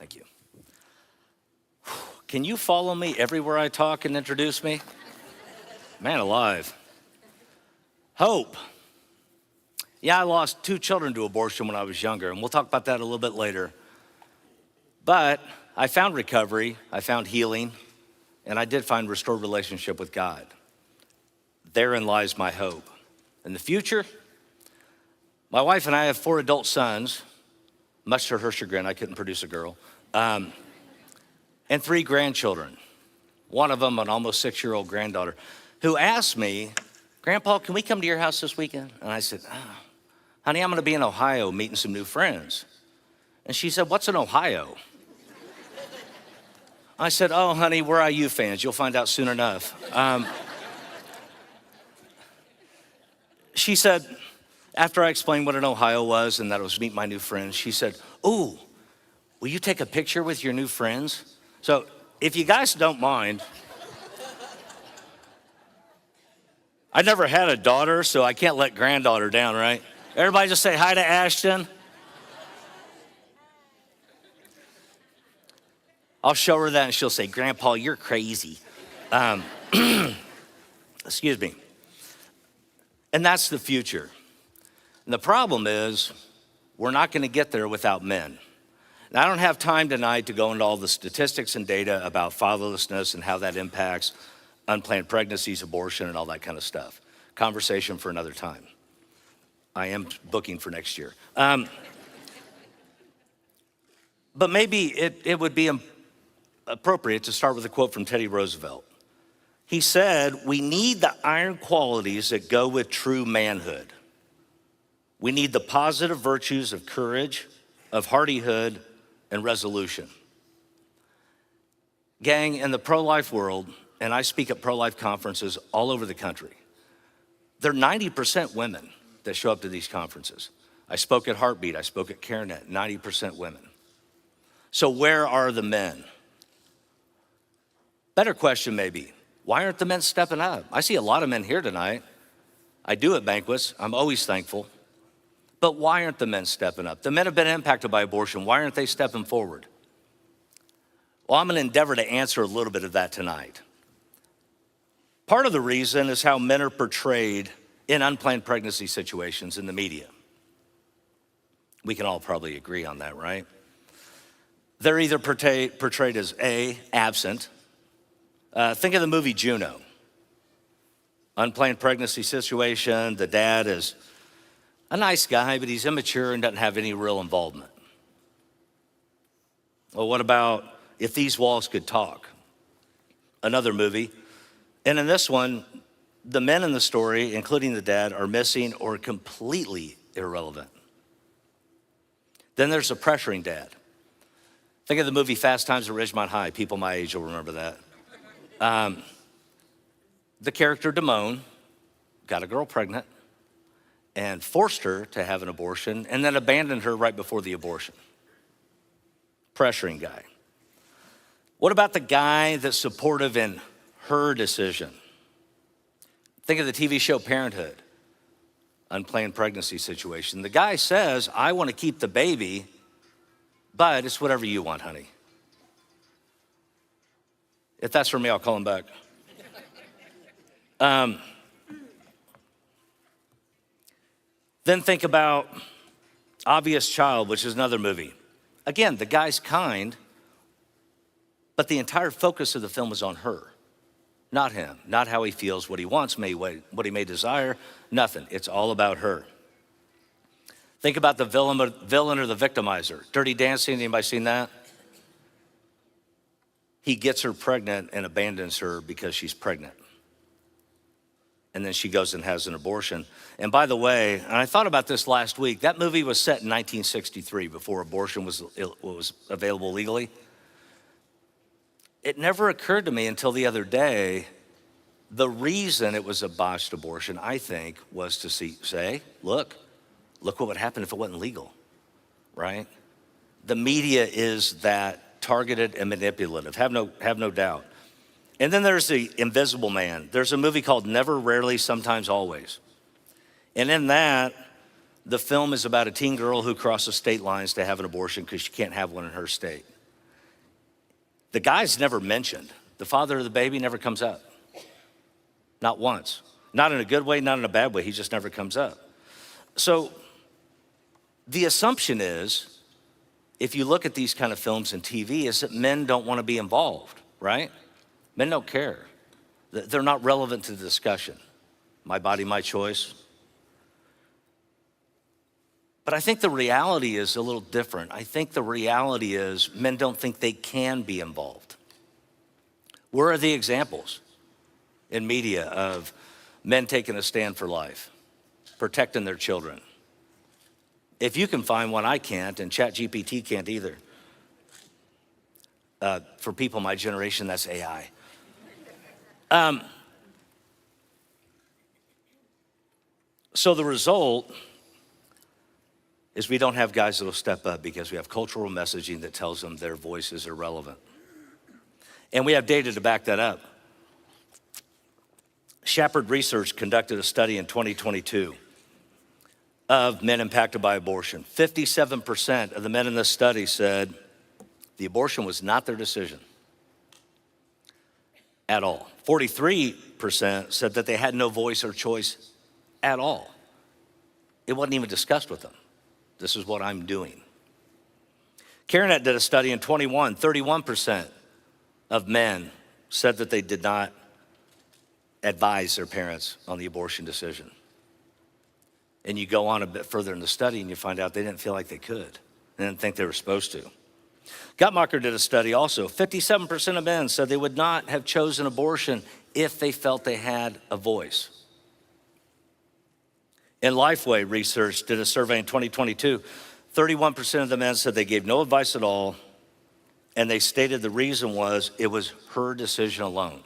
Thank you. Can you follow me everywhere I talk and introduce me? Man alive. Hope. Yeah, I lost 2 children to abortion when I was younger, and we'll talk about that a little bit later. But I found recovery, I found healing, and I did find restored relationship with God. Therein lies my hope. In the future, my wife and I have 4 adult sons, much to her chagrin, I couldn't produce a girl, and 3 grandchildren. One of them, an almost 6-year-old granddaughter, who asked me, Grandpa, can we come to your house this weekend? And I said, honey, I'm gonna be in Ohio meeting some new friends. And she said, what's in Ohio? I said, oh, honey, we're IU fans. You'll find out soon enough. She said, after I explained what an Ohio was and that it was meet my new friends, she said, ooh, will you take a picture with your new friends? So if you guys don't mind, I never had a daughter, so I can't let granddaughter down, right? Everybody just say hi to Ashton. I'll show her that and she'll say, Grandpa, you're crazy. Excuse me. And that's the future. And the problem is, we're not gonna get there without men. And I don't have time tonight to go into all the statistics and data about fatherlessness and how that impacts unplanned pregnancies, abortion, and all that kind of stuff. Conversation for another time. I am booking for next year. But maybe it would be appropriate to start with a quote from Teddy Roosevelt. He said, we need the iron qualities that go with true manhood. We need the positive virtues of courage, of hardihood, and resolution. Gang, in the pro-life world, and I speak at pro-life conferences all over the country, there are 90% women that show up to these conferences. I spoke at Heartbeat, I spoke at CareNet, 90% women. So where are the men? Better question maybe, why aren't the men stepping up? I see a lot of men here tonight. I do at banquets, I'm always thankful. But why aren't the men stepping up? The men have been impacted by abortion, why aren't they stepping forward? Well, I'm gonna endeavor to answer a little bit of that tonight. Part of the reason is how men are portrayed in unplanned pregnancy situations in the media. We can all probably agree on that, right? They're either portrayed as A, absent. Think of the movie Juno. Unplanned pregnancy situation, the dad is a nice guy, but he's immature and doesn't have any real involvement. Well, what about If These Walls Could Talk? Another movie. And in this one, the men in the story, including the dad, are missing or completely irrelevant. Then there's a pressuring dad. Think of the movie Fast Times at Ridgemont High. People my age will remember that. The character Damone got a girl pregnant and forced her to have an abortion and then abandoned her right before the abortion. Pressuring guy. What about the guy that's supportive in her decision? Think of the TV show Parenthood, unplanned pregnancy situation. The guy says, I want to keep the baby, but it's whatever you want, honey. If that's for me, I'll call him back. Then think about Obvious Child, which is another movie. Again, the guy's kind, but the entire focus of the film is on her, not him, not how he feels, what he wants, what he may desire, nothing. It's all about her. Think about the villain or the victimizer. Dirty Dancing, anybody seen that? He gets her pregnant and abandons her because she's pregnant. And then she goes and has an abortion. And by the way, and I thought about this last week, that movie was set in 1963 before abortion was available legally. It never occurred to me until the other day, the reason it was a botched abortion, I think, was to say, look what would happen if it wasn't legal, right? The media is that targeted and manipulative, have no doubt. And then there's the invisible man. There's a movie called Never, Rarely, Sometimes, Always. And in that, the film is about a teen girl who crosses state lines to have an abortion because she can't have one in her state. The guy's never mentioned. The father of the baby never comes up. Not once. Not in a good way, not in a bad way. He just never comes up. So the assumption is, if you look at these kind of films and TV, is that men don't want to be involved, right? Men don't care. They're not relevant to the discussion. My body, my choice. But I think the reality is a little different. I think the reality is men don't think they can be involved. Where are the examples in media of men taking a stand for life, protecting their children? If you can find one, I can't, and ChatGPT can't either. For people my generation, that's AI. So the result is we don't have guys that will step up because we have cultural messaging that tells them their voice is irrelevant. And we have data to back that up. Shepherd Research conducted a study in 2022 of men impacted by abortion. 57% of the men in this study said the abortion was not their decision at all. 43% said that they had no voice or choice at all. It wasn't even discussed with them. This is what I'm doing. CareNet did a study in 21. 31% of men said that they did not advise their parents on the abortion decision. And you go on a bit further in the study and you find out they didn't feel like they could. They didn't think they were supposed to. Guttmacher did a study also. 57% of men said they would not have chosen abortion if they felt they had a voice. And Lifeway Research did a survey in 2022. 31% of the men said they gave no advice at all, and they stated the reason was it was her decision alone.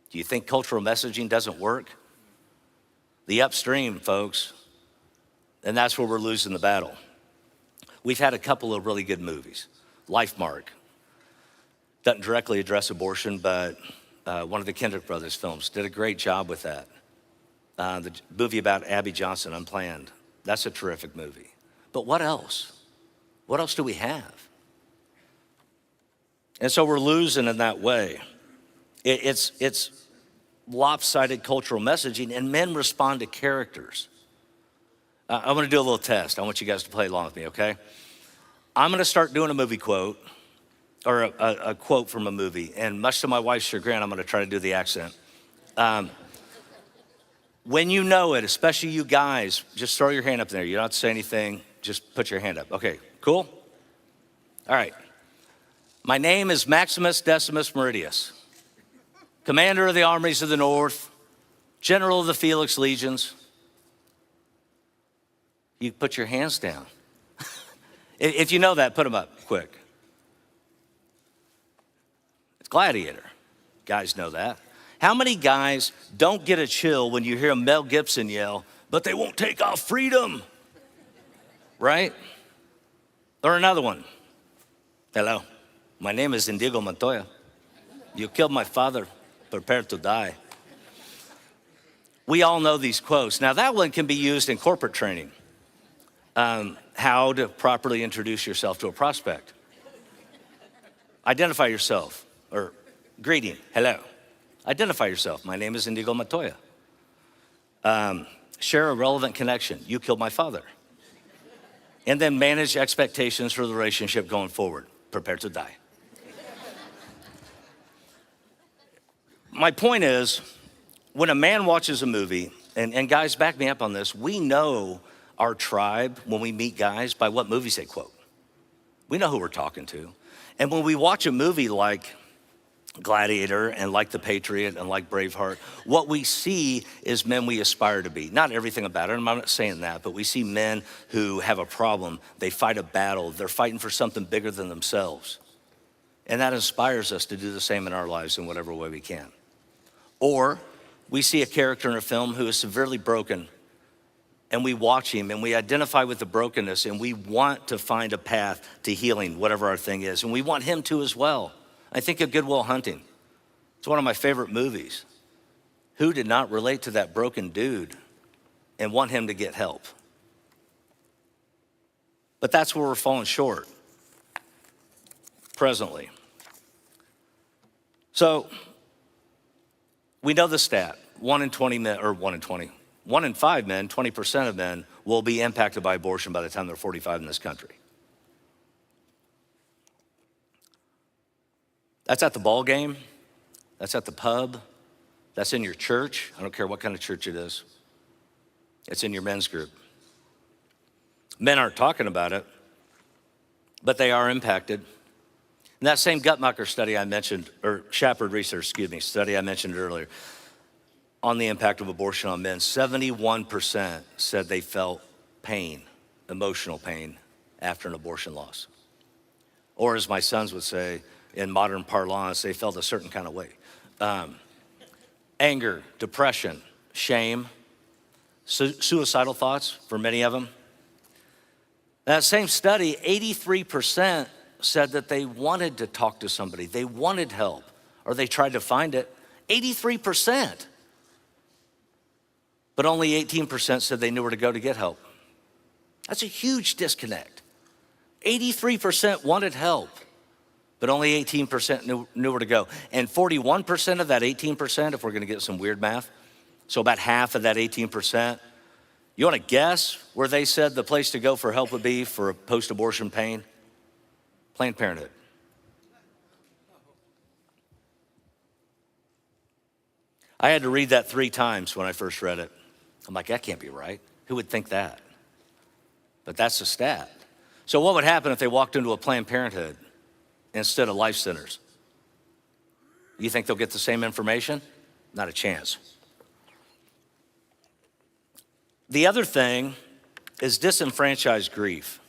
Do you think cultural messaging doesn't work? The upstream, folks, and that's where we're losing the battle. We've had a couple of really good movies. Lifemark doesn't directly address abortion, but one of the Kendrick brothers films did a great job with that. The movie about Abby Johnson, Unplanned, that's a terrific movie. But what else? What else do we have? And so we're losing in that way. It's lopsided cultural messaging, and men respond to characters. I'm gonna do a little test. I want you guys to play along with me, okay? I'm gonna start doing a movie quote, or a quote from a movie, and much to my wife's chagrin, I'm gonna try to do the accent. When you know it, especially you guys, just throw your hand up there. You don't have to say anything, just put your hand up. Okay, cool? All right. My name is Maximus Decimus Meridius, commander of the armies of the North, general of the Felix Legions. You put your hands down. If you know that, put them up quick. It's Gladiator. Guys know that. How many guys don't get a chill when you hear Mel Gibson yell, but they won't take off freedom? Right? Or another one. Hello, my name is Indigo Montoya. You killed my father, prepare to die. We all know these quotes. Now that one can be used in corporate training. How to properly introduce yourself to a prospect. Identify yourself, or greeting, hello. Identify yourself, my name is Indigo Montoya. Share a relevant connection, you killed my father. And then manage expectations for the relationship going forward, prepare to die. My point is, when a man watches a movie, and guys back me up on this, we know our tribe when we meet guys by what movies they quote. We know who we're talking to. And when we watch a movie like Gladiator and like The Patriot and like Braveheart, what we see is men we aspire to be. Not everything about it, I'm not saying that, but we see men who have a problem. They fight a battle. They're fighting for something bigger than themselves. And that inspires us to do the same in our lives in whatever way we can. Or we see a character in a film who is severely broken, and we watch him and we identify with the brokenness, and we want to find a path to healing, whatever our thing is. And we want him to as well. I think of Good Will Hunting. It's one of my favorite movies. Who did not relate to that broken dude and want him to get help? But that's where we're falling short presently. So we know the stat, 1 in 20 men, or 1 in 5 men, 20% of men will be impacted by abortion by the time they're 45 in this country. That's at the ball game, that's at the pub, that's in your church. I don't care what kind of church it is. It's in your men's group. Men aren't talking about it, but they are impacted. And that same Guttmacher study I mentioned, or Shepard research, study I mentioned earlier, on the impact of abortion on men, 71% said they felt pain, emotional pain, after an abortion loss. Or as my sons would say, in modern parlance, they felt a certain kind of way. Anger, depression, shame, suicidal thoughts for many of them. That same study, 83% said that they wanted to talk to somebody, they wanted help, or they tried to find it. 83%. But only 18% said they knew where to go to get help. That's a huge disconnect. 83% wanted help, but only 18% knew where to go. And 41% of that 18%, if we're gonna get some weird math, so about half of that 18%, you wanna guess where they said the place to go for help would be for post-abortion pain? Planned Parenthood. I had to read that 3 times when I first read it. I'm like, that can't be right. Who would think that? But that's a stat. So what would happen if they walked into a Planned Parenthood instead of life centers? You think they'll get the same information? Not a chance. The other thing is disenfranchised grief.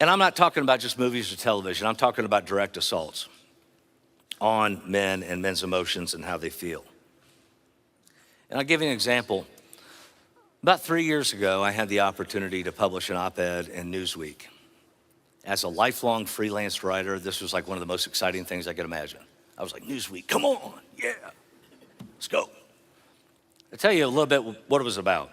And I'm not talking about just movies or television. I'm talking about direct assaults on men and men's emotions and how they feel. And I'll give you an example. About 3 years ago, I had the opportunity to publish an op-ed in Newsweek. As a lifelong freelance writer, this was like one of the most exciting things I could imagine. I was like, Newsweek, come on, yeah, let's go. I'll tell you a little bit what it was about.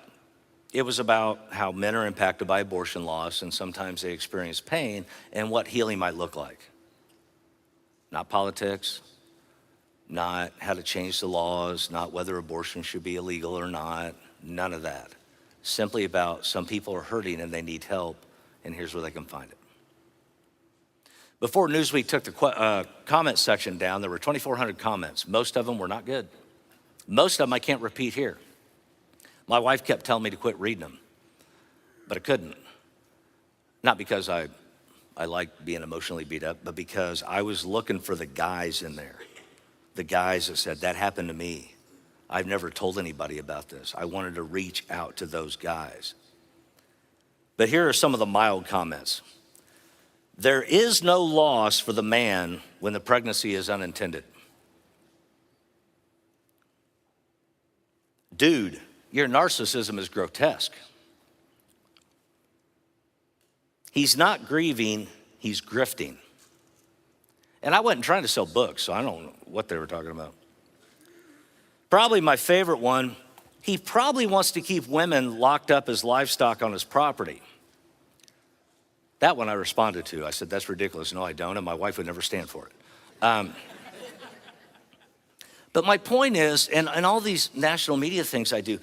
It was about how men are impacted by abortion loss and sometimes they experience pain and what healing might look like. Not politics, not how to change the laws, not whether abortion should be illegal or not, none of that. Simply about some people are hurting and they need help, and here's where they can find it. Before Newsweek took the comment section down, there were 2,400 comments. Most of them were not good. Most of them I can't repeat here. My wife kept telling me to quit reading them, but I couldn't. Not because I like being emotionally beat up, but because I was looking for the guys in there. The guys that said, that happened to me. I've never told anybody about this. I wanted to reach out to those guys. But here are some of the mild comments. There is no loss for the man when the pregnancy is unintended. Dude, your narcissism is grotesque. He's not grieving, he's grifting. And I wasn't trying to sell books, so I don't know what they were talking about. Probably my favorite one, he probably wants to keep women locked up as livestock on his property. That one I responded to. I said, that's ridiculous. No, I don't, and my wife would never stand for it. But my point is, and all these national media things I do,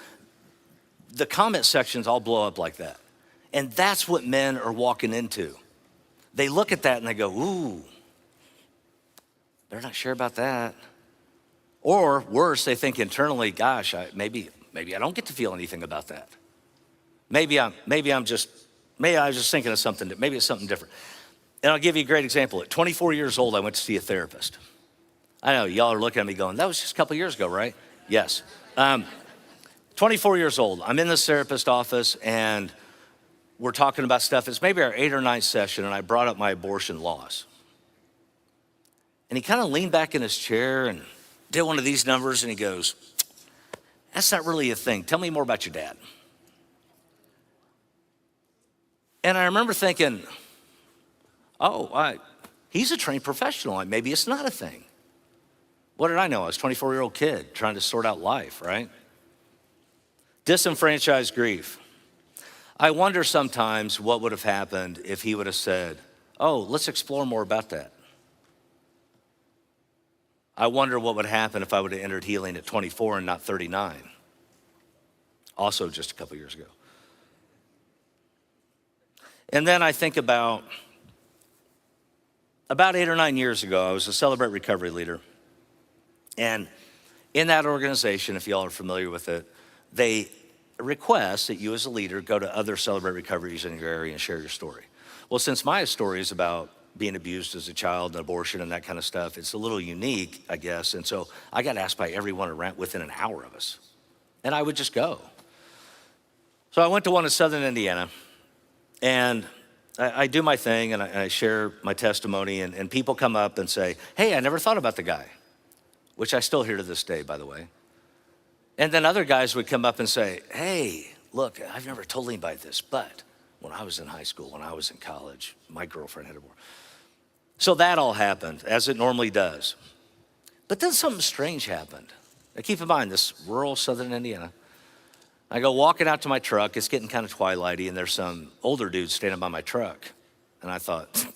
the comment sections all blow up like that. And that's what men are walking into. They look at that and they go, ooh, they're not sure about that. Or worse, they think internally, gosh, maybe I don't get to feel anything about that. Maybe I was just thinking of something, maybe it's something different. And I'll give you a great example. At 24 years old, I went to see a therapist. I know, y'all are looking at me going, that was just a couple years ago, right? Yes. 24 years old, I'm in this therapist office and we're talking about stuff. It's maybe our 8th or 9th session and I brought up my abortion loss. And he kind of leaned back in his chair and did one of these numbers and he goes, that's not really a thing. Tell me more about your dad. And I remember thinking, he's a trained professional. Maybe it's not a thing. What did I know? I was a 24-year-old kid trying to sort out life, right? Disenfranchised grief. I wonder sometimes what would have happened if he would have said, let's explore more about that. I wonder what would happen if I would have entered healing at 24 and not 39. Also just a couple years ago. And then I think about 8 or 9 years ago, I was a Celebrate Recovery leader. And in that organization, if y'all are familiar with it, they request that you as a leader go to other Celebrate Recoveries in your area and share your story. Well, since my story is about being abused as a child and abortion and that kind of stuff, it's a little unique, I guess. And so I got asked by everyone around within an hour of us. And I would just go. So I went to one in Southern Indiana, and I do my thing, and I share my testimony, and people come up and say, hey, I never thought about the guy, which I still hear to this day, by the way. And then other guys would come up and say, hey, look, I've never told anybody this, but when I was in high school, when I was in college, my girlfriend had abortion. So that all happened, as it normally does. But then something strange happened. Now keep in mind, this rural Southern Indiana. I go walking out to my truck. It's getting kind of twilighty, and there's some older dude standing by my truck. And I thought,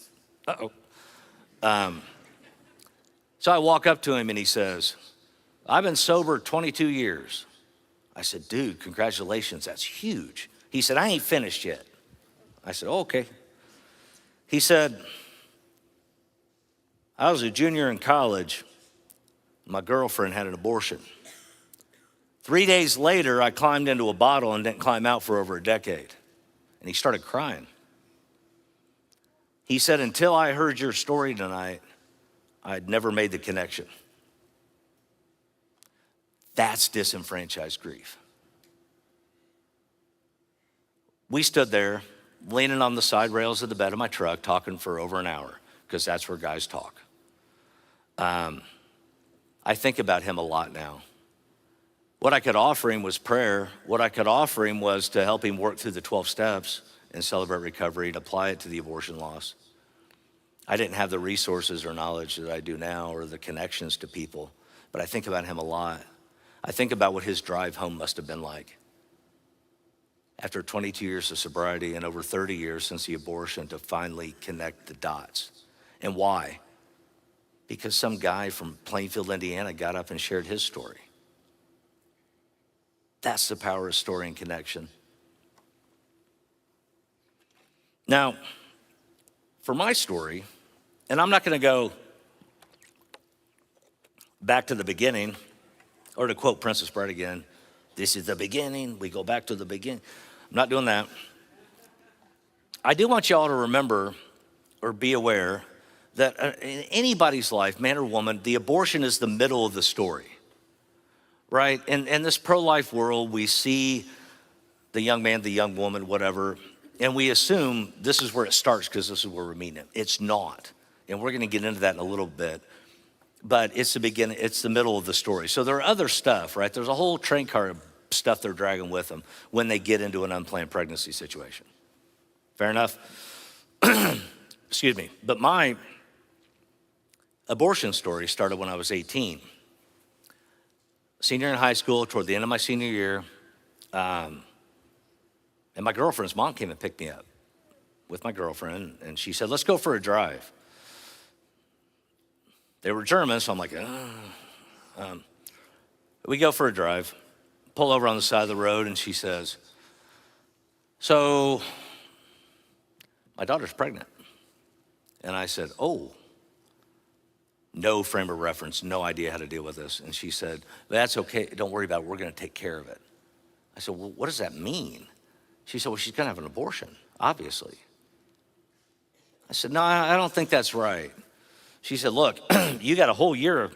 uh-oh. So I walk up to him, and he says, I've been sober 22 years. I said, dude, congratulations, that's huge. He said, I ain't finished yet. I said, oh, okay. He said, I was a junior in college. My girlfriend had an abortion. 3 days later, I climbed into a bottle and didn't climb out for over a decade. And he started crying. He said, until I heard your story tonight, I'd never made the connection. That's disenfranchised grief. We stood there, leaning on the side rails of the bed of my truck, talking for over an hour, because that's where guys talk. I think about him a lot now. What I could offer him was prayer. What I could offer him was to help him work through the 12 steps and Celebrate Recovery and apply it to the abortion loss. I didn't have the resources or knowledge that I do now or the connections to people, but I think about him a lot. I think about what his drive home must have been like. After 22 years of sobriety and over 30 years since the abortion, to finally connect the dots. And why? Because some guy from Plainfield, Indiana got up and shared his story. That's the power of story and connection. Now, for my story, and I'm not going to go back to the beginning, or to quote Princess Bride again, this is the beginning, we go back to the beginning. I'm not doing that. I do want y'all to remember or be aware that in anybody's life, man or woman, the abortion is the middle of the story. Right? In this pro-life world, we see the young man, the young woman, whatever, and we assume this is where it starts because this is where we're meeting it. It's not. And we're going to get into that in a little bit. But it's the beginning, it's the middle of the story. So there are other stuff, right? There's a whole train car of stuff they're dragging with them when they get into an unplanned pregnancy situation. Fair enough? Excuse me. But my abortion story started when I was 18. Senior in high school, toward the end of my senior year, and my girlfriend's mom came and picked me up with my girlfriend, and she said, let's go for a drive. They were German, so I'm like, we go for a drive, pull over on the side of the road, and she says, so my daughter's pregnant. And I said, oh. No frame of reference, no idea how to deal with this. And she said, that's okay, don't worry about it, we're gonna take care of it. I said, well, what does that mean? She said, well, she's gonna have an abortion, obviously. I said, no, I don't think that's right. She said, look, you got a whole year,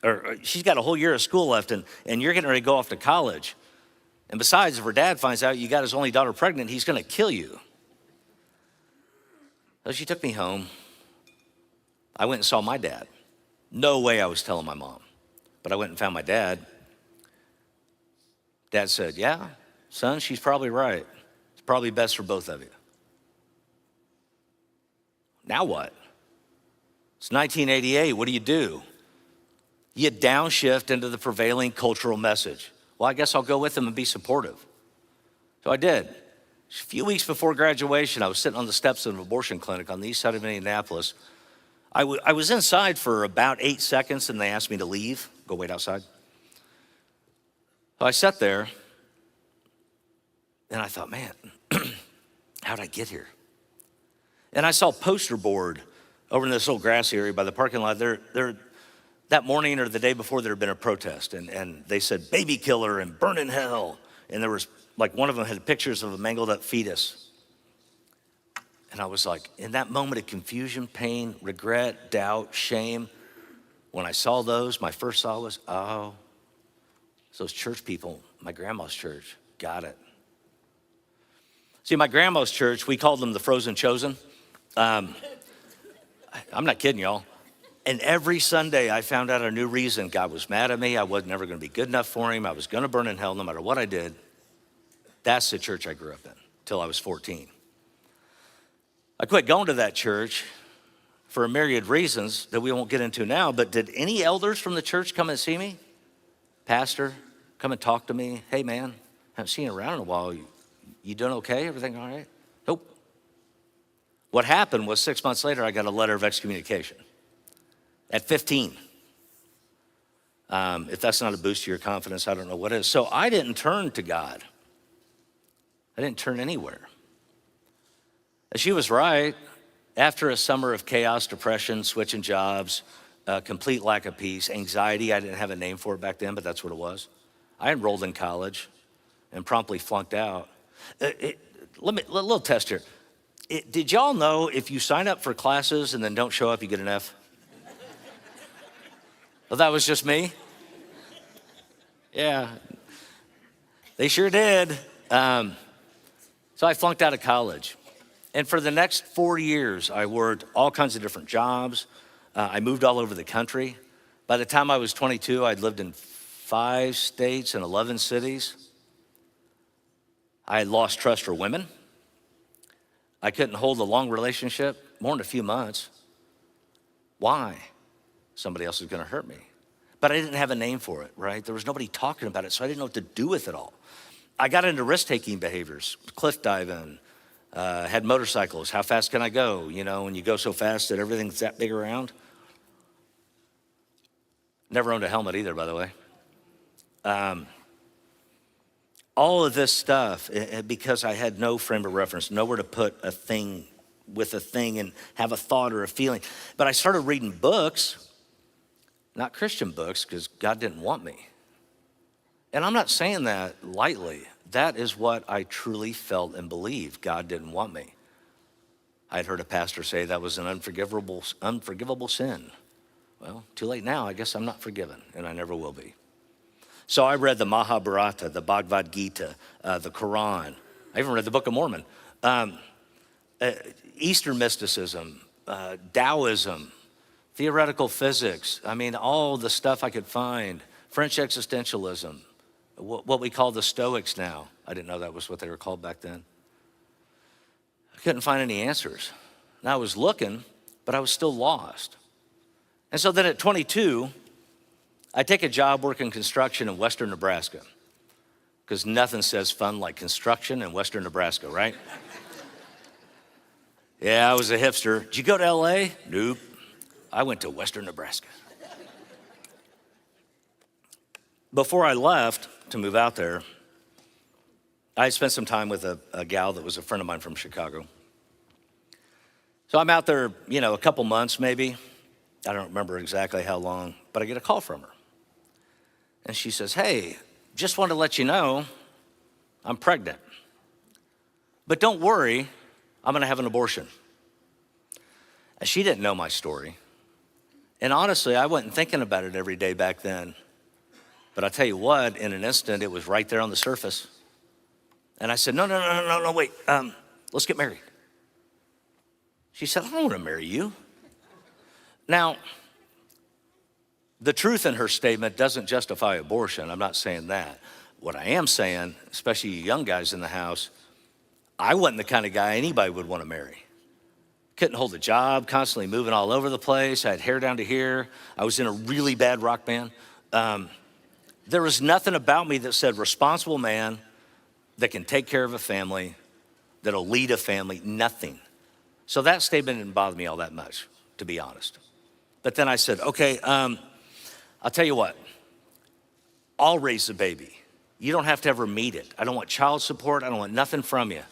or she's got a whole year of school left, and you're getting ready to go off to college. And besides, if her dad finds out you got his only daughter pregnant, he's gonna kill you. So she took me home. I went and saw my dad. No way I was telling my mom, but I went and found my dad. Dad said, yeah, son, she's probably right. It's probably best for both of you. Now what? It's 1988, what do? You downshift into the prevailing cultural message. Well, I guess I'll go with them and be supportive. So I did. A few weeks before graduation, I was sitting on the steps of an abortion clinic on the east side of Indianapolis. I was inside for about 8 seconds and they asked me to leave, go wait outside. So I sat there and I thought, man, how'd I get here? And I saw a poster board over in this little grassy area by the parking lot. That morning or the day before, there had been a protest, and they said, baby killer and burn in hell. And there was, like, one of them had pictures of a mangled up fetus. And I was like, in that moment of confusion, pain, regret, doubt, shame, when I saw those, my first thought was, oh, it's those church people, my grandma's church, got it. See, my grandma's church, we called them the Frozen Chosen. I'm not kidding, y'all. And every Sunday I found out a new reason God was mad at me. I was never gonna be good enough for him. I was gonna burn in hell no matter what I did. That's the church I grew up in till I was 14. I quit going to that church for a myriad reasons that we won't get into now, but did any elders from the church come and see me? Pastor, come and talk to me. Hey man, haven't seen you around in a while. You doing okay? Everything all right? Nope. What happened was 6 months later, I got a letter of excommunication at 15. If that's not a boost to your confidence, I don't know what is. So I didn't turn to God. I didn't turn anywhere. And she was right. After a summer of chaos, depression, switching jobs, complete lack of peace, anxiety, I didn't have a name for it back then, but that's what it was. I enrolled in college and promptly flunked out. A little test here. Did y'all know if you sign up for classes and then don't show up, you get an F? Well, that was just me? Yeah, they sure did. So I flunked out of college. And for the next 4 years, I worked all kinds of different jobs. I moved all over the country. By the time I was 22, I'd lived in 5 states and 11 cities. I had lost trust for women. I couldn't hold a long relationship more than a few months. Why? Somebody else is gonna hurt me. But I didn't have a name for it, right? There was nobody talking about it, so I didn't know what to do with it all. I got into risk-taking behaviors, cliff diving, had motorcycles. How fast can I go? You know, when you go so fast that everything's that big around. Never owned a helmet either, by the way. All of this stuff, because I had no frame of reference, nowhere to put a thing with a thing and have a thought or a feeling. But I started reading books, not Christian books, because God didn't want me. And I'm not saying that lightly. That is what I truly felt and believed. God didn't want me. I'd heard a pastor say that was an unforgivable sin. Well, too late now. I guess I'm not forgiven, and I never will be. So I read the Mahabharata, the Bhagavad Gita, the Quran. I even read the Book of Mormon. Eastern mysticism, Taoism, theoretical physics. I mean, all the stuff I could find. French existentialism, what we call the Stoics now. I didn't know that was what they were called back then. I couldn't find any answers. And I was looking, but I was still lost. And so then at 22, I take a job working construction in Western Nebraska, because nothing says fun like construction in Western Nebraska, right? Yeah, I was a hipster. Did you go to LA? Nope. I went to Western Nebraska. Before I left to move out there, I spent some time with a gal that was a friend of mine from Chicago. So I'm out there, a couple months maybe. I don't remember exactly how long, but I get a call from her. And she says, hey, just wanted to let you know I'm pregnant. But don't worry, I'm gonna have an abortion. And she didn't know my story. And honestly, I wasn't thinking about it every day back then. But I tell you what, in an instant, it was right there on the surface. And I said, no, wait, let's get married. She said, I don't wanna marry you. Now, the truth in her statement doesn't justify abortion. I'm not saying that. What I am saying, especially you young guys in the house, I wasn't the kind of guy anybody would want to marry. Couldn't hold a job, constantly moving all over the place. I had hair down to here. I was in a really bad rock band. There was nothing about me that said responsible man that can take care of a family, that'll lead a family, nothing. So that statement didn't bother me all that much, to be honest. But then I said, okay, I'll tell you what, I'll raise the baby. You don't have to ever meet it. I don't want child support. I don't want nothing from you.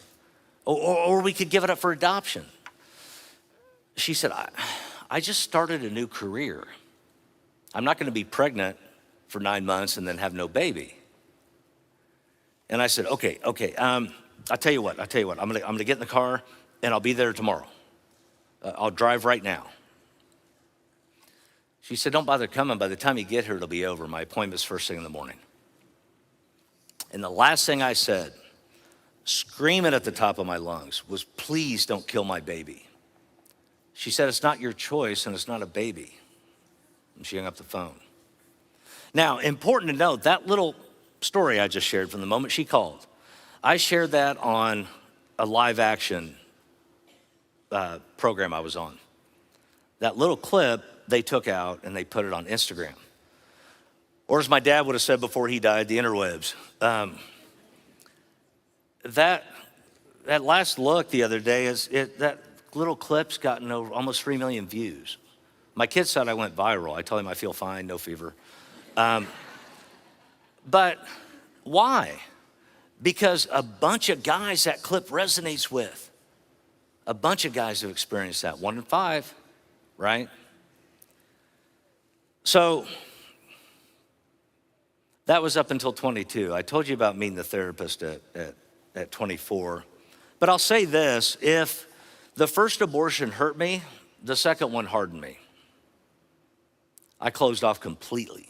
Or we could give it up for adoption. She said, I just started a new career. I'm not gonna be pregnant for 9 months and then have no baby. And I said, okay, I'll tell you what, I'm gonna get in the car and I'll be there tomorrow. I'll drive right now. She said, don't bother coming. By the time you get here, it'll be over. My appointment's first thing in the morning. And the last thing I said, screaming at the top of my lungs, was, please don't kill my baby. She said, it's not your choice and it's not a baby. And she hung up the phone. Now, important to note, that little story I just shared from the moment she called, I shared that on a live action program I was on. That little clip they took out and they put it on Instagram. Or as my dad would have said before he died, the interwebs. That last look the other day, that little clip's gotten over almost 3 million views. My kid said I went viral. I told him I feel fine, no fever. But why? Because a bunch of guys that clip resonates with. A bunch of guys have experienced that, 1 in 5, right? So that was up until 22. I told you about meeting the therapist at 24. But I'll say this, if the first abortion hurt me, the second one hardened me. I closed off completely.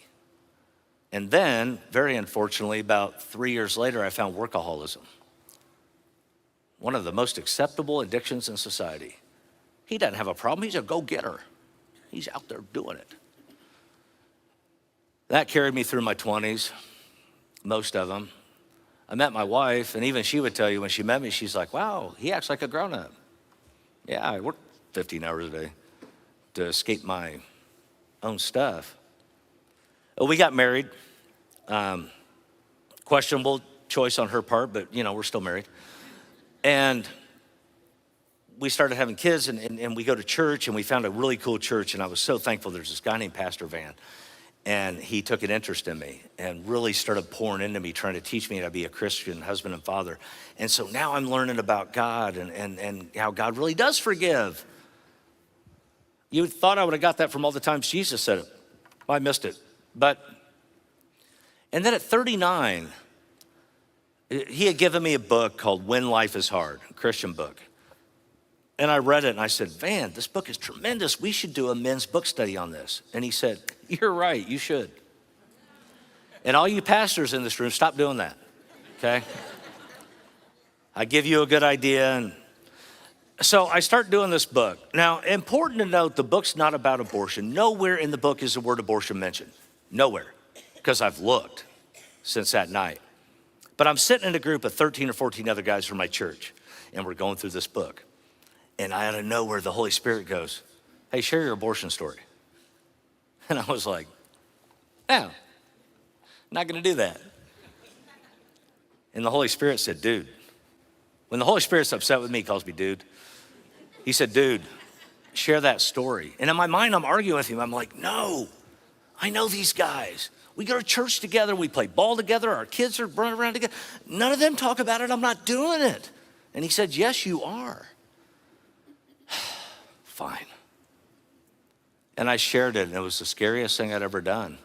And then, very unfortunately, about 3 years later, I found workaholism. One of the most acceptable addictions in society. He doesn't have a problem, he's a go-getter. He's out there doing it. That carried me through my 20s, most of them. I met my wife, and even she would tell you when she met me, she's like, wow, he acts like a grown-up. Yeah, I work 15 hours a day to escape my own stuff. We got married. Questionable choice on her part, but we're still married. And we started having kids, and we go to church, and we found a really cool church, and I was so thankful. There's this guy named Pastor Van, and he took an interest in me and really started pouring into me, trying to teach me how to be a Christian husband and father. And so now I'm learning about God and how God really does forgive. You thought I would have got that from all the times Jesus said it. Well, I missed it. And then at 39, he had given me a book called When Life is Hard, a Christian book. And I read it and I said, Van, this book is tremendous. We should do a men's book study on this. And he said, you're right, you should. And all you pastors in this room, stop doing that, okay? I give you a good idea. And so I start doing this book. Now, important to note, the book's not about abortion. Nowhere in the book is the word abortion mentioned. Nowhere, because I've looked since that night. But I'm sitting in a group of 13 or 14 other guys from my church, and we're going through this book. And out of nowhere, the Holy Spirit goes, hey, share your abortion story. And I was like, no, not gonna do that. And the Holy Spirit said, dude, when the Holy Spirit's upset with me, he calls me dude. He said, dude, share that story. And in my mind, I'm arguing with him. I'm like, no, I know these guys. We go to church together, we play ball together, our kids are running around together. None of them talk about it, I'm not doing it. And he said, yes, you are. Fine. And I shared it, and it was the scariest thing I'd ever done.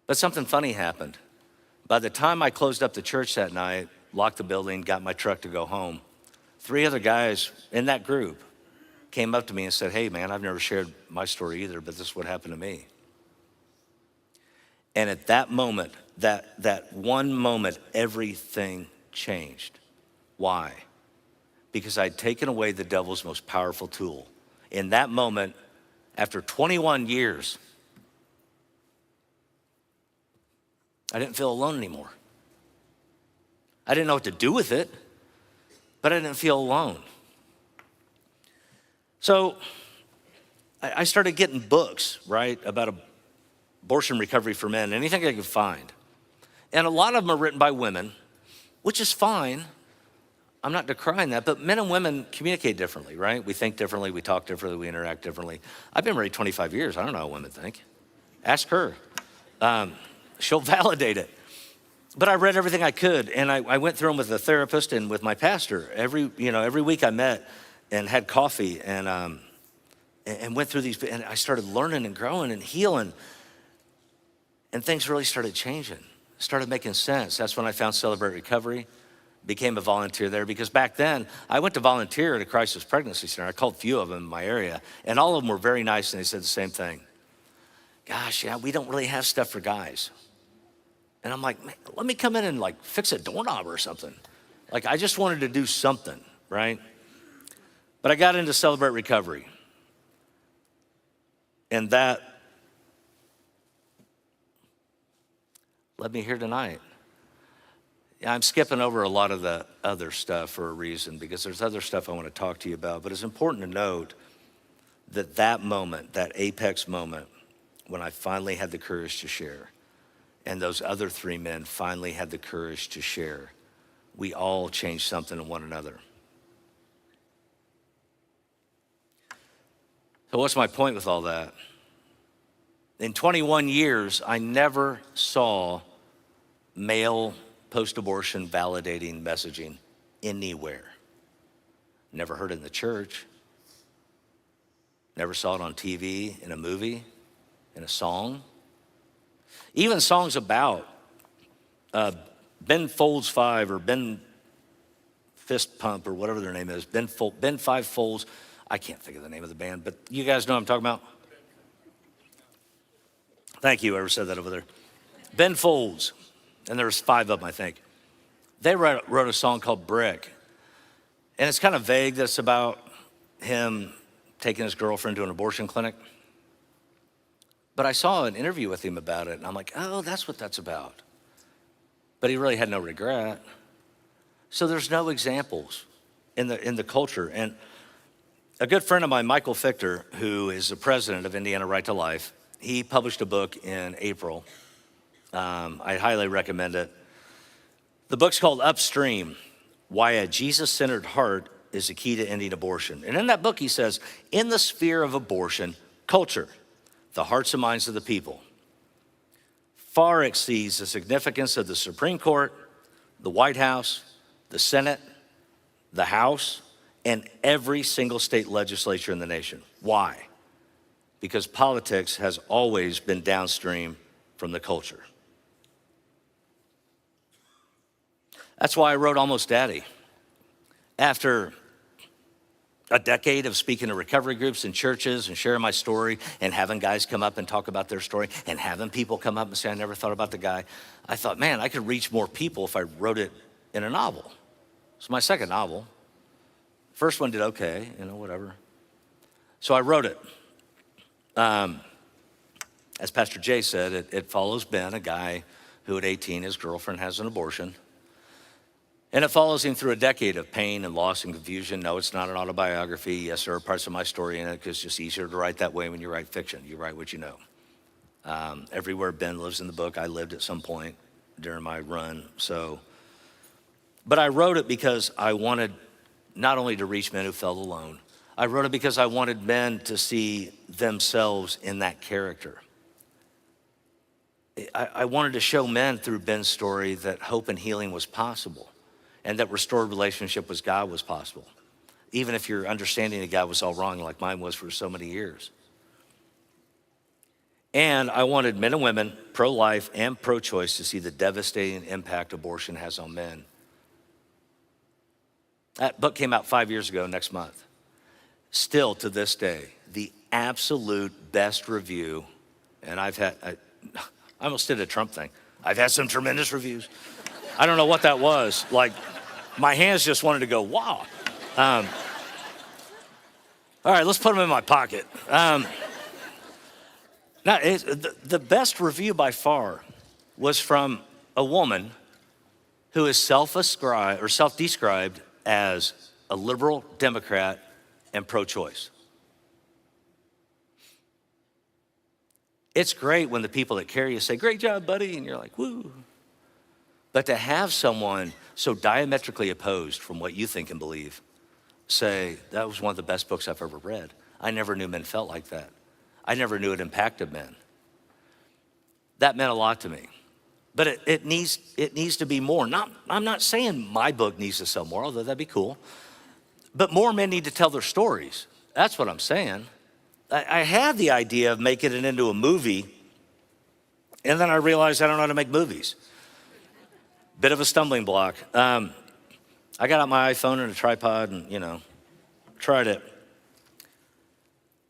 But something funny happened. By the time I closed up the church that night, locked the building, got my truck to go home, 3 other guys in that group came up to me and said, hey man, I've never shared my story either, but this is what happened to me. And at that moment, that one moment, everything changed. Why? Because I'd taken away the devil's most powerful tool. In that moment, after 21 years, I didn't feel alone anymore. I didn't know what to do with it, but I didn't feel alone. So I started getting books, right, about abortion recovery for men, anything I could find. And a lot of them are written by women, which is fine. I'm not decrying that, but men and women communicate differently, right? We think differently, we talk differently, we interact differently. I've been married 25 years. I don't know how women think. Ask her. She'll validate it. But I read everything I could, and I went through them with a therapist and with my pastor. Every week I met and had coffee and went through these, and I started learning and growing and healing, and things really started changing, started making sense. That's when I found Celebrate Recovery, became a volunteer there, because back then I went to volunteer at a crisis pregnancy center. I called a few of them in my area, and all of them were very nice, and they said the same thing. Gosh, yeah, we don't really have stuff for guys. And I'm like, man, let me come in and like fix a doorknob or something. Like, I just wanted to do something, right? But I got into Celebrate Recovery. And that led me here tonight. Yeah, I'm skipping over a lot of the other stuff for a reason, because there's other stuff I want to talk to you about. But it's important to note that that moment, that apex moment, when I finally had the courage to share, and those other three men finally had the courage to share, we all changed something in one another. So what's my point with all that? In 21 years, I never saw male post-abortion validating messaging anywhere. Never heard it in the church. Never saw it on TV, in a movie, in a song. Even songs about Ben Folds 5 or Ben Fist Pump or whatever their name is, Ben Five Folds. I can't think of the name of the band, but you guys know what I'm talking about? Thank you, whoever said that over there. Ben Folds, and there's 5 of them, I think. They wrote a song called Brick, and it's kind of vague. That's about him taking his girlfriend to an abortion clinic. But I saw an interview with him about it, and I'm like, oh, that's what that's about. But he really had no regret. So there's no examples in the culture. And a good friend of mine, Michael Fichter, who is the president of Indiana Right to Life, he published a book in April. I highly recommend it. The book's called Upstream: Why a Jesus-Centered Heart is the Key to Ending Abortion. And in that book, he says, in the sphere of abortion, culture, the hearts and minds of the people, far exceeds the significance of the Supreme Court, the White House, the Senate, the House, and every single state legislature in the nation. Why? Because politics has always been downstream from the culture. That's why I wrote Almost Daddy. After a decade of speaking to recovery groups and churches and sharing my story and having guys come up and talk about their story and having people come up and say, I never thought about the guy, I thought, man, I could reach more people if I wrote it in a novel. It's my second novel. First one did okay, whatever. So I wrote it. As Pastor Jay said, it follows Ben, a guy who at 18, his girlfriend has an abortion. And it follows him through a decade of pain and loss and confusion. No, it's not an autobiography. Yes, there are parts of my story in it, because it's just easier to write that way when you write fiction. You write what you know. Everywhere Ben lives in the book, I lived at some point during my run. But I wrote it because I wanted not only to reach men who felt alone, I wrote it because I wanted men to see themselves in that character. I wanted to show men through Ben's story that hope and healing was possible, and that restored relationship with God was possible, even if your understanding of God was all wrong, like mine was for so many years. And I wanted men and women, pro-life and pro-choice, to see the devastating impact abortion has on men. That book came out 5 years ago next month. Still to this day, the absolute best review, and I almost did a Trump thing. I've had some tremendous reviews. I don't know what that was. Like, my hands just wanted to go, wow. All right, let's put them in my pocket. Now, the best review by far was from a woman who is self-described as a liberal Democrat and pro-choice. It's great when the people that carry you say, great job, buddy, and you're like, woo. But to have someone so diametrically opposed from what you think and believe say, that was one of the best books I've ever read. I never knew men felt like that. I never knew it impacted men. That meant a lot to me. But it needs to be more. I'm not saying my book needs to sell more, although that'd be cool. But more men need to tell their stories. That's what I'm saying. I had the idea of making it into a movie, and then I realized I don't know how to make movies. Bit of a stumbling block. I got out my iPhone and a tripod and, tried it.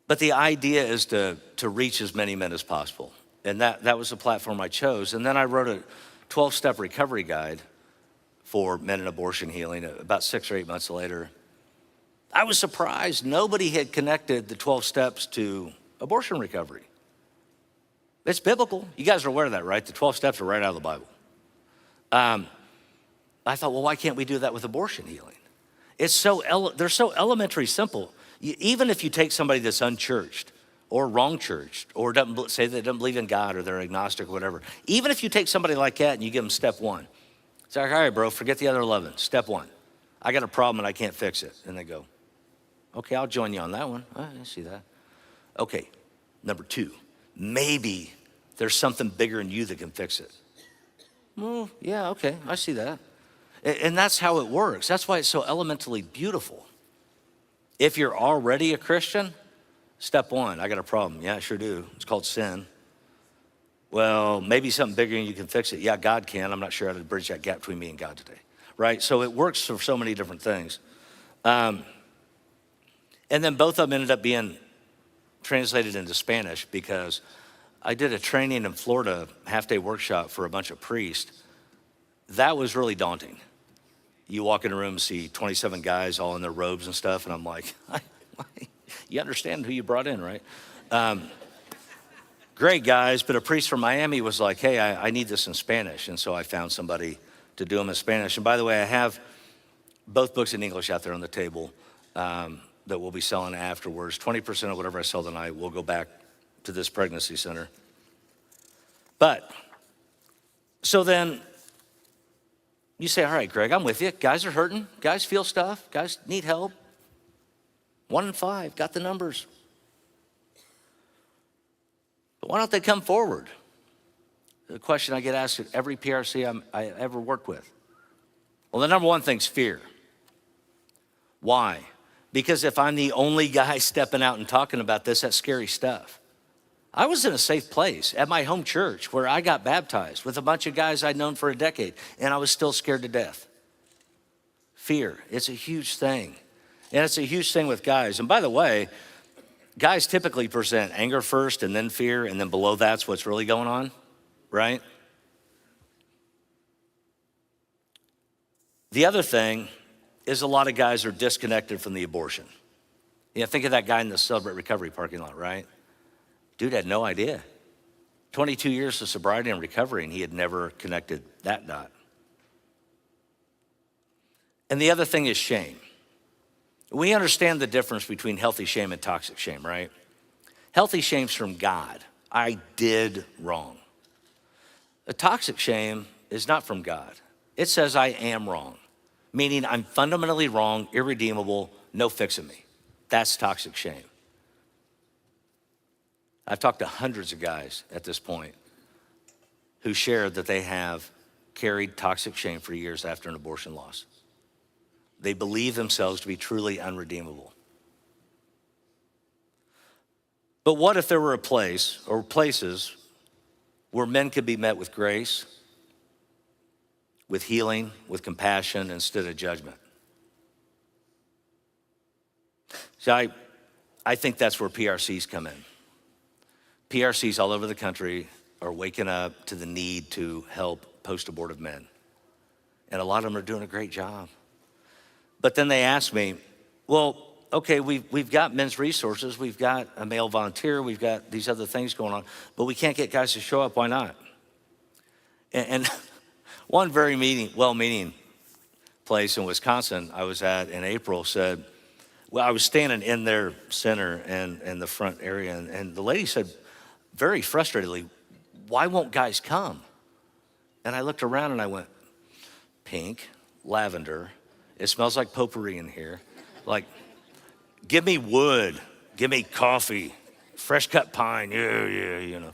But the idea is to reach as many men as possible. And that was the platform I chose. And then I wrote a 12-step recovery guide for men in abortion healing about 6 or 8 months later. I was surprised nobody had connected the 12 steps to abortion recovery. It's biblical. You guys are aware of that, right? The 12 steps are right out of the Bible. I thought, well, why can't we do that with abortion healing? They're so elementary simple. Even if you take somebody that's unchurched or wrong churched or doesn't say they don't believe in God or they're agnostic or whatever, even if you take somebody like that and you give them step 1, it's like, all right, bro, forget the other 11. Step 1, I got a problem and I can't fix it. And they go, okay, I'll join you on that one. I see that. Okay, number 2, maybe there's something bigger in you that can fix it. Well, yeah, okay, I see that. And that's how it works. That's why it's so elementally beautiful. If you're already a Christian, step 1, I got a problem. Yeah, I sure do. It's called sin. Well, maybe something bigger and you can fix it. Yeah, God can. I'm not sure how to bridge that gap between me and God today, right? So it works for so many different things. And then both of them ended up being translated into Spanish because I did a training in Florida, half-day workshop for a bunch of priests. That was really daunting. You walk in a room and see 27 guys all in their robes and stuff, and I'm like, you understand who you brought in, right? Great guys, but a priest from Miami was like, hey, I need this in Spanish, and so I found somebody to do them in Spanish. And by the way, I have both books in English out there on the table that we'll be selling afterwards. 20% of whatever I sell tonight will go back to this pregnancy center. But, so then, you say, all right, Greg, I'm with you. Guys are hurting. Guys feel stuff. Guys need help. 1 in 5, got the numbers. But why don't they come forward? The question I get asked at every PRC I ever worked with. Well, the number one thing's fear. Why? Because if I'm the only guy stepping out and talking about this, that's scary stuff. I was in a safe place at my home church where I got baptized with a bunch of guys I'd known for a decade, and I was still scared to death. Fear, it's a huge thing. And it's a huge thing with guys. And by the way, guys typically present anger first and then fear, and then below that's what's really going on, right? The other thing is a lot of guys are disconnected from the abortion. Think of that guy in the Celebrate Recovery parking lot, right? Dude had no idea. 22 years of sobriety and recovery, and he had never connected that dot. And the other thing is shame. We understand the difference between healthy shame and toxic shame, right? Healthy shame's from God. I did wrong. A toxic shame is not from God. It says I am wrong, meaning I'm fundamentally wrong, irredeemable, no fixing me. That's toxic shame. I've talked to hundreds of guys at this point who shared that they have carried toxic shame for years after an abortion loss. They believe themselves to be truly unredeemable. But what if there were a place or places where men could be met with grace, with healing, with compassion instead of judgment? So I think that's where PRCs come in. PRCs all over the country are waking up to the need to help post-abortive men. And a lot of them are doing a great job. But then they ask me, well, okay, we've got men's resources, we've got a male volunteer, we've got these other things going on, but we can't get guys to show up, why not? And one very well-meaning place in Wisconsin I was at in April said, well, I was standing in their center and in the front area, and the lady said, very frustratedly, why won't guys come? And I looked around and I went, Pink, lavender. It smells like potpourri in here. Like, give me wood, give me coffee, fresh cut pine, you know.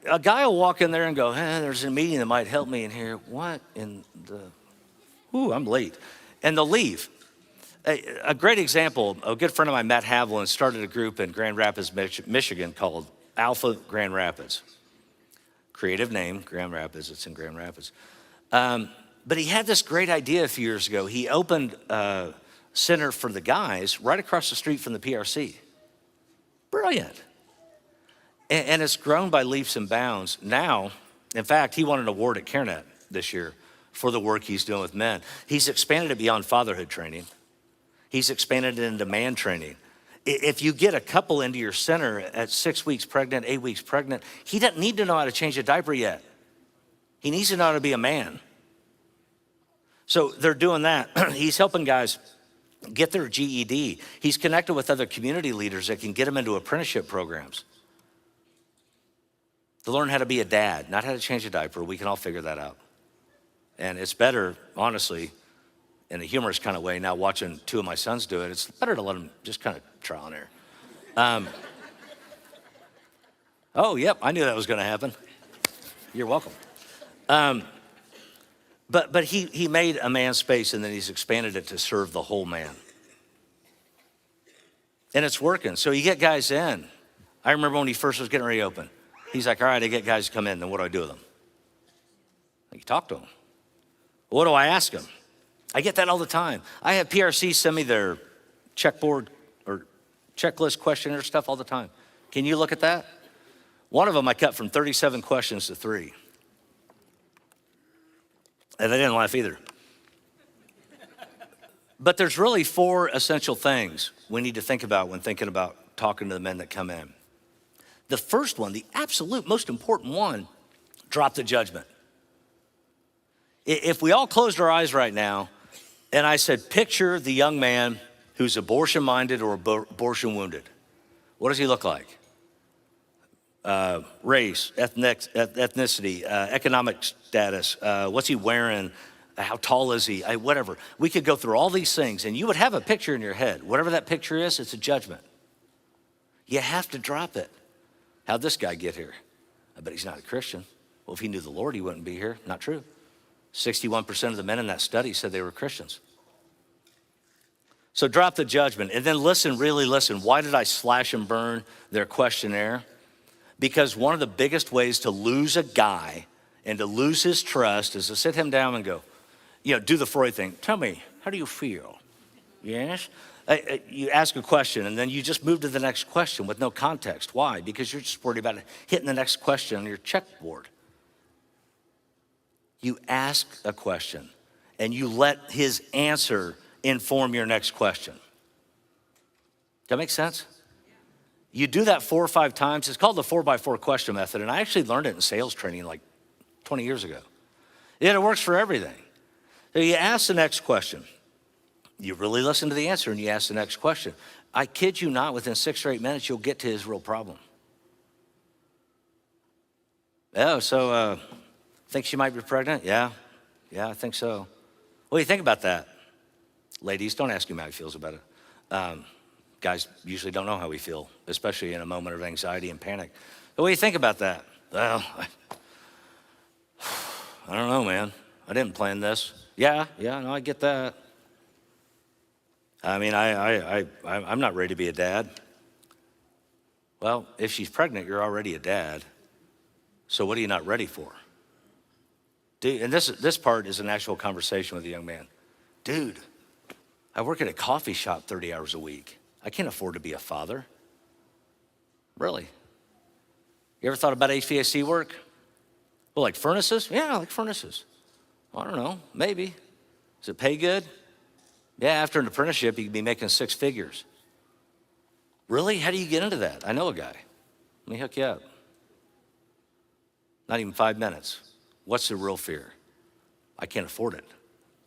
A guy will walk in there and go, there's a meeting that might help me in here. What in the, I'm late. And they'll leave. A great example, a good friend of mine, Matt Havlin, started a group in Grand Rapids, Michigan called Alpha Grand Rapids. Creative name, Grand Rapids, it's in Grand Rapids. But he had this great idea a few years ago. He opened a center for the guys right across the street from the PRC. Brilliant. And it's grown by leaps and bounds. Now, in fact, he won an award at CareNet this year for the work he's doing with men. He's expanded it beyond fatherhood training. He's expanded it into man training. If you get a couple into your center at 6 weeks pregnant, 8 weeks pregnant, he doesn't need to know how to change a diaper yet. He needs to know how to be a man. So they're doing that. He's helping guys get their GED. He's connected with other community leaders that can get them into apprenticeship programs. To learn how to be a dad, not how to change a diaper. We can all figure that out. And it's better, honestly, in a humorous kind of way, now watching two of my sons do it, it's better to let them just kind of trial and error. Oh, yep, I knew that was gonna happen. You're welcome. But he made a man space and then he's expanded it to serve the whole man. And it's working. So you get guys in. I remember when he first was getting ready to open. He's like, all right, I get guys to come in, then what do I do with them? You talk to them. What do I ask them? I get that all the time. I have PRC send me their checkboard or checklist questionnaire stuff all the time. Can you look at that? One of them I cut from 37 questions to 3. And they didn't laugh either. But there's really 4 essential things we need to think about when thinking about talking to the men that come in. The first one, the absolute most important one, drop the judgment. If we all closed our eyes right now and I said, picture the young man who's abortion-minded or abortion-wounded. What does he look like? Race, ethnicity, economic status, what's he wearing, how tall is he, whatever. We could go through all these things and you would have a picture in your head. Whatever that picture is, it's a judgment. You have to drop it. How'd this guy get here? I bet he's not a Christian. Well, if he knew the Lord, he wouldn't be here. Not true. 61% of the men in that study said they were Christians. So drop the judgment and then listen, really listen. Why did I slash and burn their questionnaire? Because one of the biggest ways to lose a guy and to lose his trust is to sit him down and go, do the Freud thing. Tell me, how do you feel? Yes? You ask a question and then you just move to the next question with no context. Why? Because you're just worried about hitting the next question on your checkboard. You ask a question and you let his answer inform your next question. Does that make sense? You do that 4 or 5 times. It's called the 4x4 question method. And I actually learned it in sales training like 20 years ago. Yeah, it works for everything. So you ask the next question. You really listen to the answer and you ask the next question. I kid you not, within 6 or 8 minutes, you'll get to his real problem. Oh, so think she might be pregnant? Yeah, I think so. What do you think about that? Ladies, don't ask him how he feels about it. Guys usually don't know how we feel, especially in a moment of anxiety and panic. But what do you think about that? Well, I don't know, man. I didn't plan this. Yeah, no, I get that. I mean, I'm not ready to be a dad. Well, if she's pregnant, you're already a dad. So what are you not ready for? Dude, and this part is an actual conversation with a young man. Dude, I work at a coffee shop 30 hours a week. I can't afford to be a father. Really? You ever thought about HVAC work? Well, like furnaces? Yeah, like furnaces. I don't know, maybe. Does it pay good? Yeah, after an apprenticeship, you could be making 6 figures. Really? How do you get into that? I know a guy. Let me hook you up. Not even 5 minutes. What's the real fear? I can't afford it,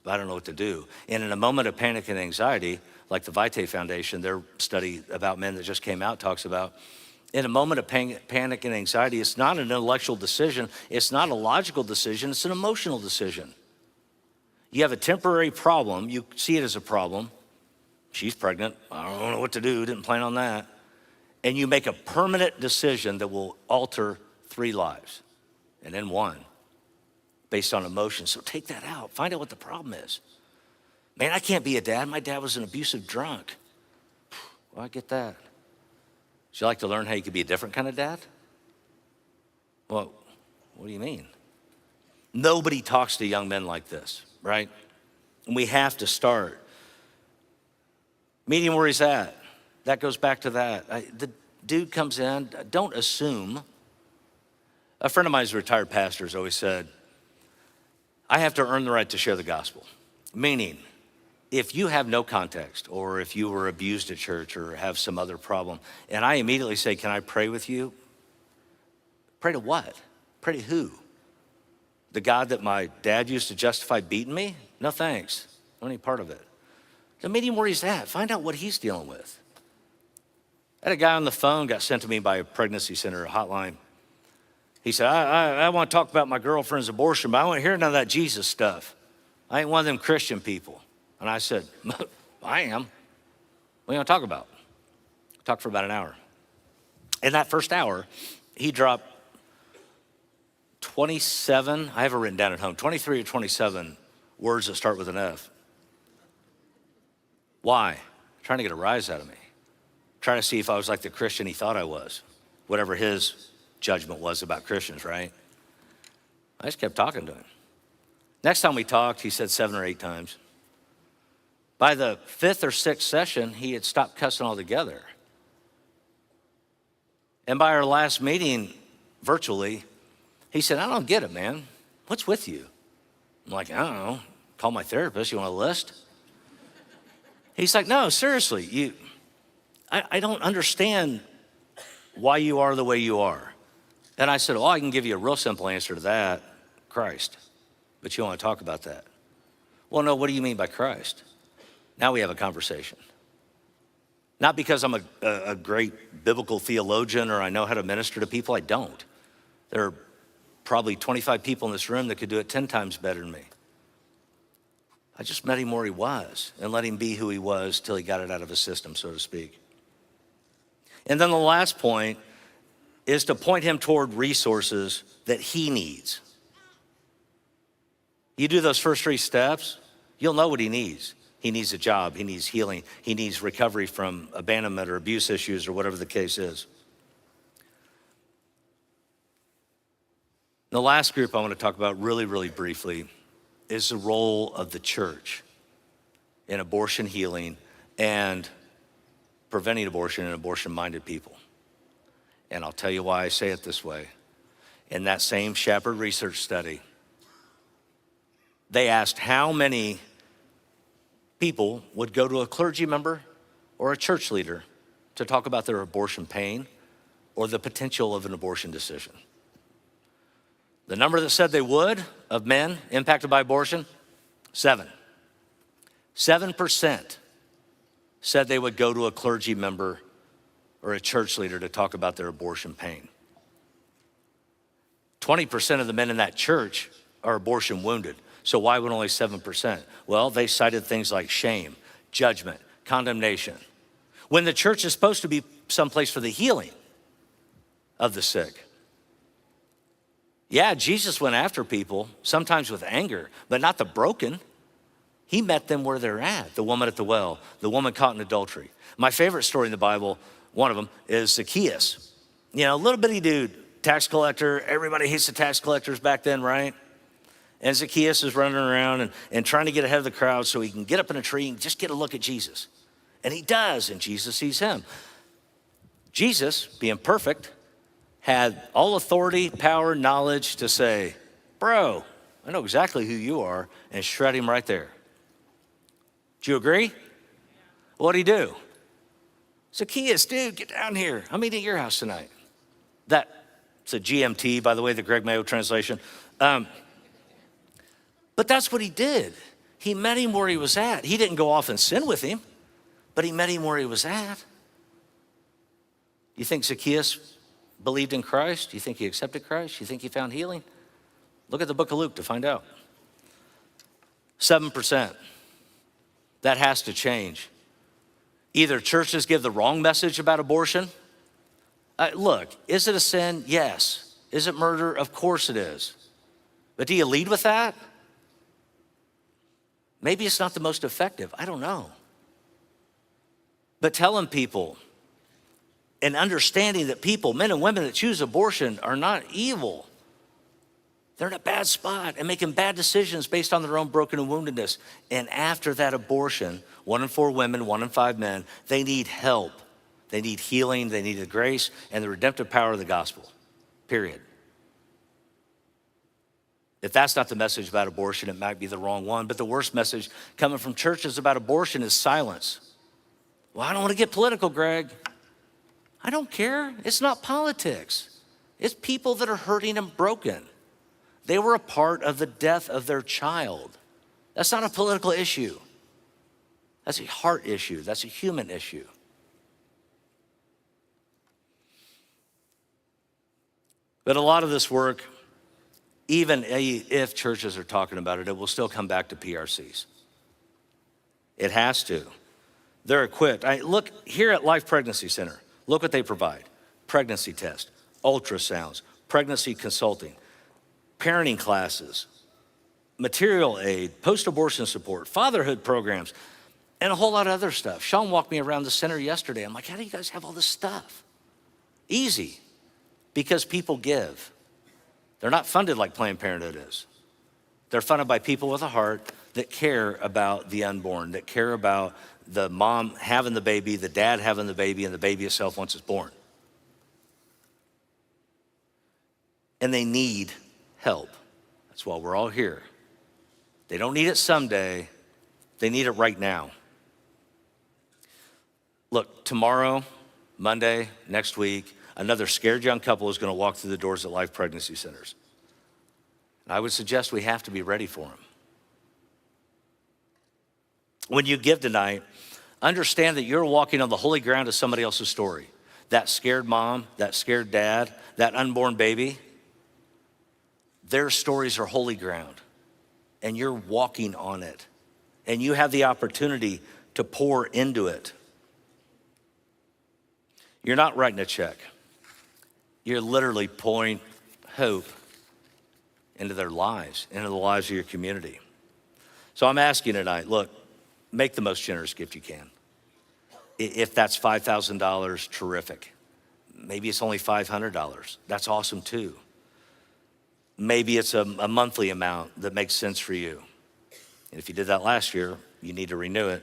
but I don't know what to do. And in a moment of panic and anxiety, like the Vitae Foundation, their study about men that just came out talks about, in a moment of panic and anxiety, it's not an intellectual decision, it's not a logical decision, it's an emotional decision. You have a temporary problem. You see it as a problem. She's pregnant. I don't know what to do. Didn't plan on that. And you make a permanent decision that will alter 3 lives and then 1 based on emotion. So take that out. Find out what the problem is. Man, I can't be a dad. My dad was an abusive drunk. Well, I get that. Would you like to learn how you could be a different kind of dad? Well, what do you mean? Nobody talks to young men like this, right? And we have to start. Meeting where he's at. That goes back to that. The dude comes in, don't assume. A friend of mine who's a retired pastor has always said, I have to earn the right to share the gospel. Meaning, if you have no context, or if you were abused at church or have some other problem, and I immediately say, can I pray with you? Pray to what? Pray to who? The God that my dad used to justify beating me? No thanks, not any part of it. So meet him where he's at, find out what he's dealing with. I had a guy on the phone, got sent to me by a pregnancy center, a hotline. He said, I want to talk about my girlfriend's abortion, but I don't want to hear none of that Jesus stuff. I ain't one of them Christian people. And I said, I am. What are you going to talk about? Talked for about an hour. In that first hour, he dropped 27, I have it written down at home, 23 or 27 words that start with an F. Why? Trying to get a rise out of me. Trying to see if I was like the Christian he thought I was. Whatever his judgment was about Christians, right? I just kept talking to him. Next time we talked, he said 7 or 8 times. By the 5th or 6th session, he had stopped cussing altogether. And by our last meeting, virtually, he said, I don't get it, man. What's with you? I'm like, I don't know. Call my therapist. You want a list? He's like, no, seriously. I don't understand why you are the way you are. And I said, well, I can give you a real simple answer to that. Christ. But you want to talk about that. Well, no, what do you mean by Christ? Now we have a conversation. Not because I'm a great biblical theologian or I know how to minister to people. I don't. There are probably 25 people in this room that could do it 10 times better than me. I just met him where he was and let him be who he was till he got it out of his system, so to speak. And then the last point is to point him toward resources that he needs. You do those first 3 steps, you'll know what he needs. He needs a job, he needs healing, he needs recovery from abandonment or abuse issues or whatever the case is. The last group I want to talk about really, really briefly is the role of the church in abortion healing and preventing abortion and abortion-minded people. And I'll tell you why I say it this way. In that same Shepherd research study, they asked how many people would go to a clergy member or a church leader to talk about their abortion pain or the potential of an abortion decision. The number that said they would of men impacted by abortion, 7. 7% said they would go to a clergy member or a church leader to talk about their abortion pain. 20% of the men in that church are abortion wounded. So why would only 7%? Well, they cited things like shame, judgment, condemnation. When the church is supposed to be someplace for the healing of the sick. Yeah, Jesus went after people, sometimes with anger, but not the broken. He met them where they're at. The woman at the well, the woman caught in adultery. My favorite story in the Bible, one of them, is Zacchaeus. You know, little bitty dude, tax collector. Everybody hates the tax collectors back then, right? And Zacchaeus is running around and trying to get ahead of the crowd so he can get up in a tree and just get a look at Jesus. And he does, and Jesus sees him. Jesus, being perfect, had all authority, power, knowledge to say, bro, I know exactly who you are, and shred him right there. Do you agree? What'd he do? Zacchaeus, dude, get down here. I'm eating at your house tonight. That's a GMT, by the way, the Greg Mayo translation. But that's what he did. He met him where he was at. He didn't go off and sin with him, but he met him where he was at. You think Zacchaeus believed in Christ? Do you think he accepted Christ? Do you think he found healing? Look at the book of Luke to find out. 7%. That has to change. Either churches give the wrong message about abortion. Look, is it a sin? Yes. Is it murder? Of course it is. But do you lead with that? Maybe it's not the most effective. I don't know. But telling people and understanding that people, men and women that choose abortion, are not evil. They're in a bad spot and making bad decisions based on their own broken and woundedness. And after that abortion, 1 in 4 women, 1 in 5 men, they need help. They need healing, they need the grace and the redemptive power of the gospel, period. If that's not the message about abortion, it might be the wrong one. But the worst message coming from churches about abortion is silence. Well, I don't want to get political, Greg. I don't care. It's not politics. It's people that are hurting and broken. They were a part of the death of their child. That's not a political issue. That's a heart issue. That's a human issue. But a lot of this work, even if churches are talking about it, it will still come back to PRCs. It has to. They're equipped. Look here at Life Pregnancy Center. Look what they provide. Pregnancy test, ultrasounds, pregnancy consulting, parenting classes, material aid, post-abortion support, fatherhood programs, and a whole lot of other stuff. Sean walked me around the center yesterday. I'm like, how do you guys have all this stuff? Easy, because people give. They're not funded like Planned Parenthood is. They're funded by people with a heart that care about the unborn, that care about the mom having the baby, the dad having the baby, and the baby itself once it's born. And they need help. That's why we're all here. They don't need it someday. They need it right now. Look, tomorrow, Monday, next week, another scared young couple is going to walk through the doors at Life Pregnancy Centers. And I would suggest we have to be ready for them. When you give tonight, understand that you're walking on the holy ground of somebody else's story. That scared mom, that scared dad, that unborn baby, their stories are holy ground, and you're walking on it. And you have the opportunity to pour into it. You're not writing a check. You're literally pouring hope into their lives, into the lives of your community. So I'm asking tonight, look, make the most generous gift you can. If that's $5,000, terrific. Maybe it's only $500. That's awesome too. Maybe it's a monthly amount that makes sense for you. And if you did that last year, you need to renew it.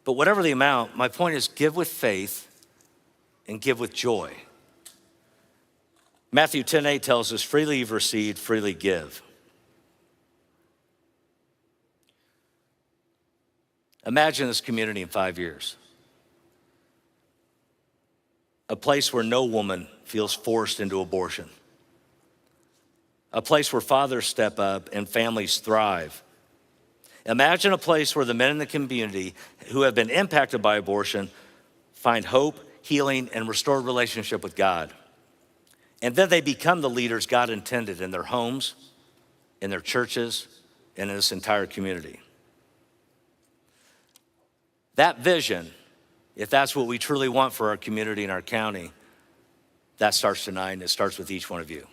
But whatever the amount, my point is give with faith and give with joy. Matthew 10:8 tells us, freely you've received, freely give. Imagine this community in 5 years. A place where no woman feels forced into abortion. A place where fathers step up and families thrive. Imagine a place where the men in the community who have been impacted by abortion find hope, healing, and restored relationship with God. And then they become the leaders God intended in their homes, in their churches, and in this entire community. That vision, if that's what we truly want for our community and our county, that starts tonight, and it starts with each one of you.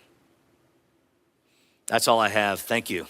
That's all I have. Thank you.